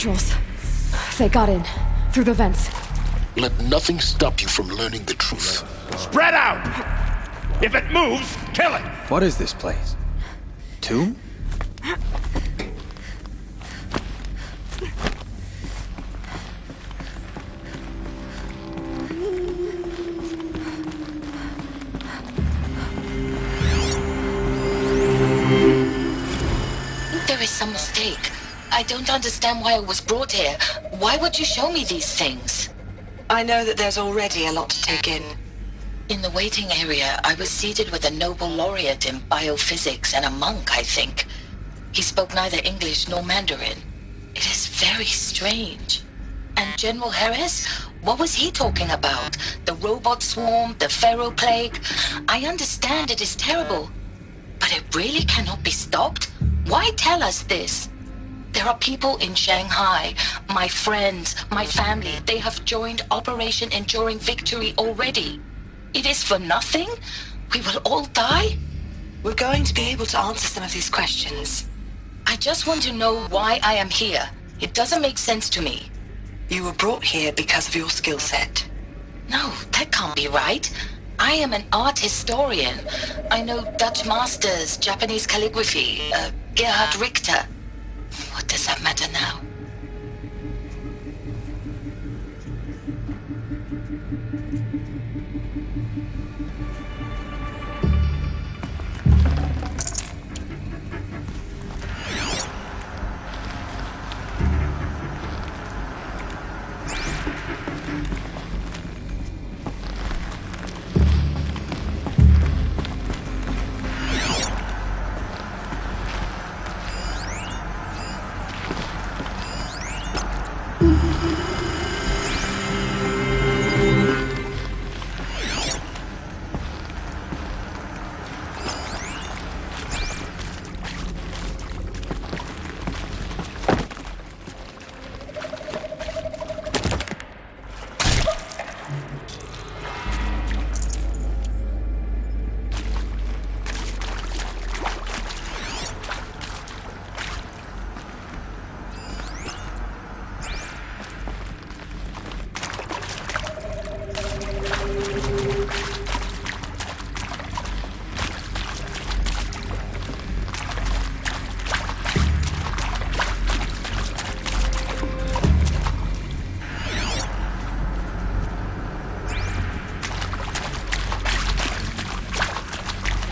Trolls. They got in. Through the vents. Let nothing stop you from learning the truth. Spread out! If it moves, kill it! What is this place? Tomb? There is some mistake. I don't understand why I was brought here. Why would you show me these things? I know that there's already a lot to take in. In the waiting area, I was seated with a Nobel laureate in biophysics and a monk, I think. He spoke neither English nor Mandarin. It is very strange. And General Harris? What was he talking about? The robot swarm, the Pharaoh plague? I understand it is terrible. But it really cannot be stopped? Why tell us this? There are people in Shanghai, my friends, my family. They have joined Operation Enduring Victory already. It is for nothing? We will all die? We're going to be able to answer some of these questions. I just want to know why I am here. It doesn't make sense to me. You were brought here because of your skill set. No, that can't be right. I am an art historian. I know Dutch masters, Japanese calligraphy, Gerhard Richter. What does that matter now?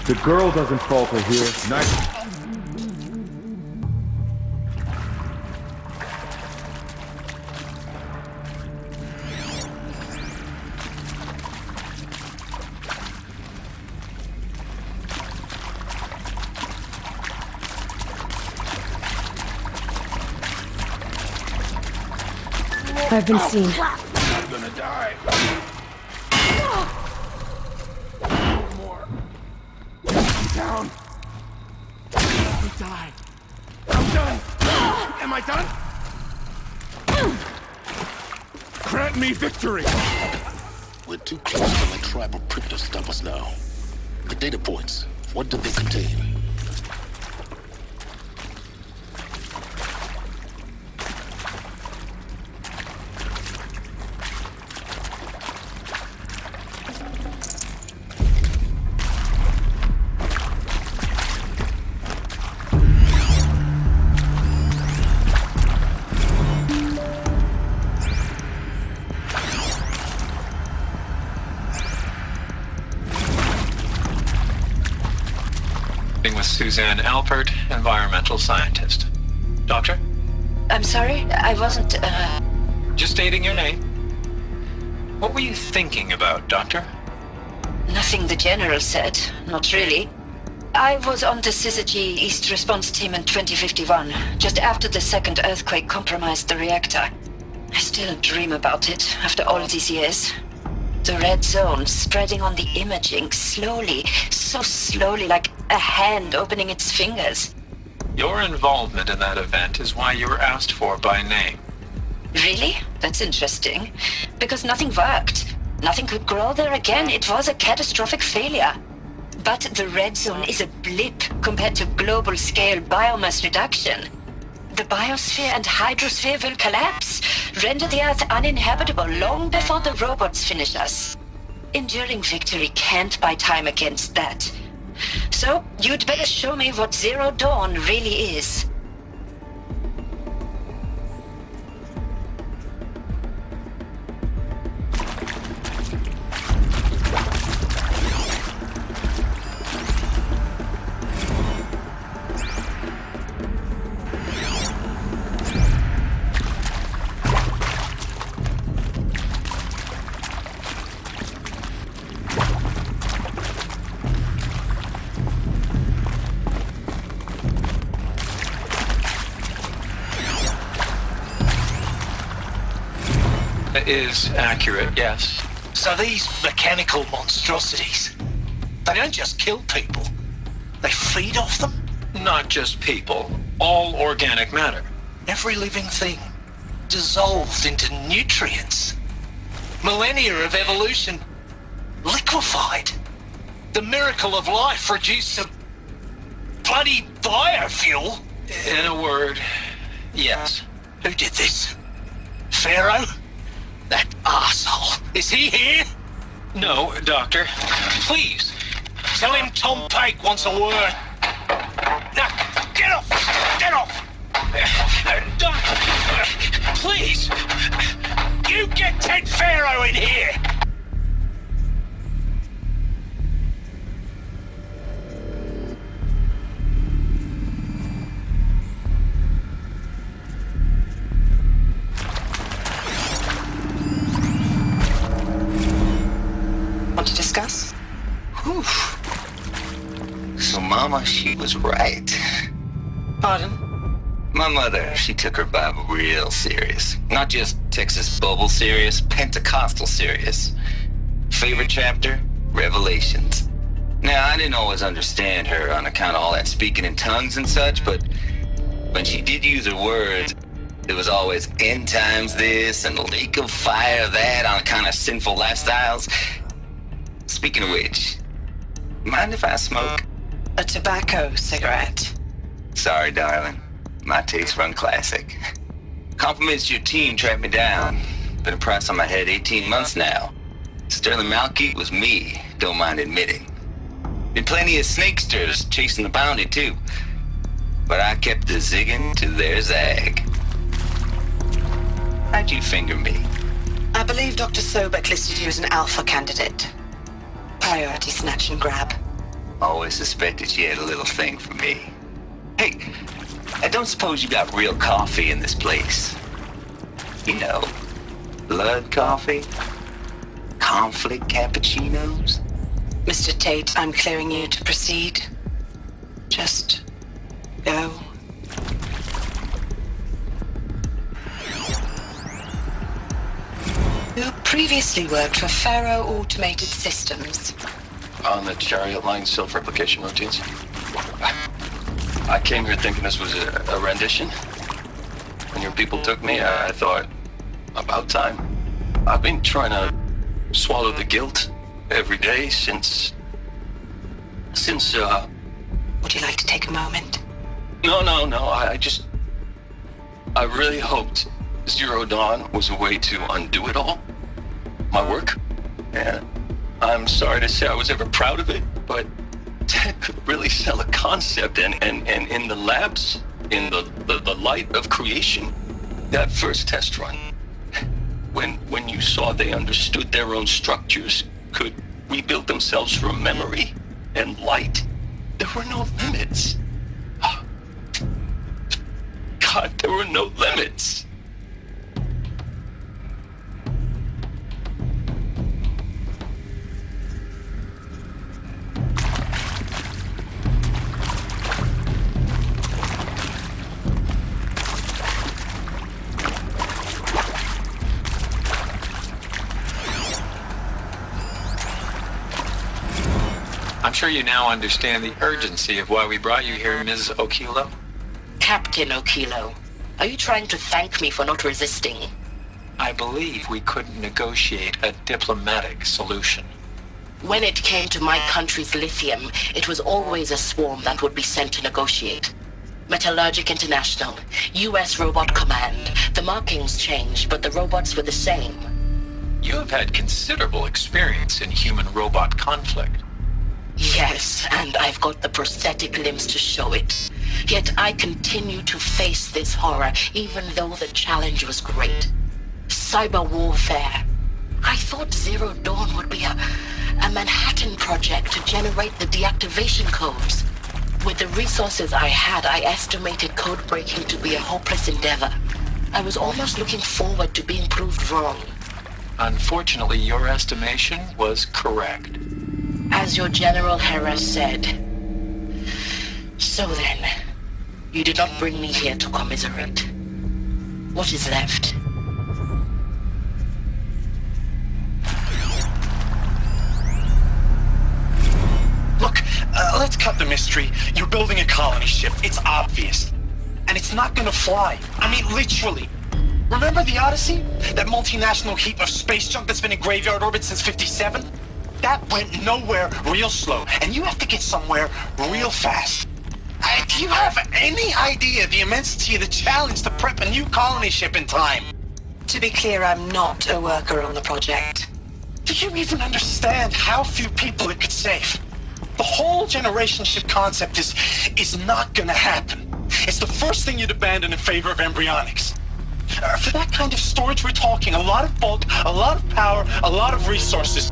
The girl doesn't falter here. Nice. I've been seen. I'm gonna die. Down. I'm dying. I'm done. Am I done? Grant me victory. We're too close to let tribal predators stop us now. The data points, what do they contain? With Suzanne Alpert, environmental scientist. Doctor? I'm sorry, I wasn't, Just stating your name. What were you thinking about, Doctor? Nothing the General said, not really. I was on the Syzygy East Response Team in 2051, just after the second earthquake compromised the reactor. I still dream about it, after all these years. The red zone spreading on the imaging, slowly, so slowly, like a hand opening its fingers. Your involvement in that event is why you were asked for by name. Really? That's interesting. Because nothing worked. Nothing could grow there again. It was a catastrophic failure. But the red zone is a blip compared to global-scale biomass reduction. The biosphere and hydrosphere will collapse, render the Earth uninhabitable long before the robots finish us. Enduring victory can't buy time against that. So, you'd better show me what Zero Dawn really is. Is accurate, yes. So these mechanical monstrosities, they don't just kill people. They feed off them? Not just people, all organic matter. Every living thing dissolved into nutrients. Millennia of evolution liquefied. The miracle of life reduced to bloody biofuel. In a word, yes. Who did this? Pharaoh? That arsehole. Is he here? No, Doctor. Please. Tell him Tom Pake wants a word. Now, get off! Get off! Doctor, please. You get Ted Pharaoh in here! Want to discuss? Whew. So Mama, she was right. Pardon? My mother, she took her Bible real serious. Not just Texas Bubble serious, Pentecostal serious. Favorite chapter? Revelations. Now, I didn't always understand her on account of all that speaking in tongues and such, but when she did use her words, it was always end times this and lake of fire that on account of sinful lifestyles. Speaking of which, mind if I smoke? A tobacco cigarette. Sorry, darling. My tastes run classic. Compliments to your team tracked me down. Been a price on my head 18 months now. Sterling Malky was me, don't mind admitting. Been plenty of snakesters chasing the bounty, too. But I kept the zigging to their zag. How'd you finger me? I believe Dr. Sobek listed you as an alpha candidate. Priority snatch and grab. Always suspected she had a little thing for me. Hey, I don't suppose you got real coffee in this place. You know, blood coffee? Conflict cappuccinos? Mr. Tate, I'm clearing you to proceed. Just go. You previously worked for Faro Automated Systems. On the Chariot Line self-replication routines. I came here thinking this was a rendition. When your people took me, I thought, about time. I've been trying to swallow the guilt every day since... Would you like to take a moment? No, I really hoped Zero Dawn was a way to undo it all. My work. And I'm sorry to say I was ever proud of it, but Ted could really sell a concept, and in the labs, in the light of creation, that first test run, when you saw they understood their own structures, could rebuild themselves from memory and light, there were no limits. God, there were no limits. I'm sure you now understand the urgency of why we brought you here, Ms. Okilo. Captain Okilo, are you trying to thank me for not resisting? I believe we couldn't negotiate a diplomatic solution. When it came to my country's lithium, it was always a swarm that would be sent to negotiate. Metallurgic International, U.S. Robot Command. The markings changed, but the robots were the same. You have had considerable experience in human-robot conflict. Yes, and I've got the prosthetic limbs to show it. Yet I continue to face this horror, even though the challenge was great. Cyber warfare. I thought Zero Dawn would be a Manhattan project to generate the deactivation codes. With the resources I had, I estimated code breaking to be a hopeless endeavor. I was almost looking forward to being proved wrong. Unfortunately, your estimation was correct. As your General Hera said. So then, you did not bring me here to commiserate. What is left? Look, let's cut the mystery. You're building a colony ship. It's obvious. And it's not gonna fly. I mean, literally. Remember the Odyssey? That multinational heap of space junk that's been in graveyard orbit since 57? That went nowhere real slow. And you have to get somewhere real fast. Do you have any idea the immensity of the challenge to prep a new colony ship in time? To be clear, I'm not a worker on the project. Do you even understand how few people it could save? The whole generation ship concept is not gonna happen. It's the first thing you'd abandon in favor of embryonics. For that kind of storage we're talking, a lot of bulk, a lot of power, a lot of resources.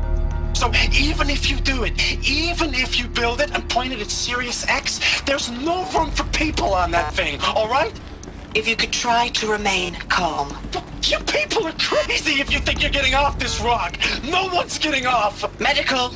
So even if you do it, even if you build it and point it at Sirius X, there's no room for people on that thing, alright? If you could try to remain calm. You people are crazy if you think you're getting off this rock. No one's getting off. Medical!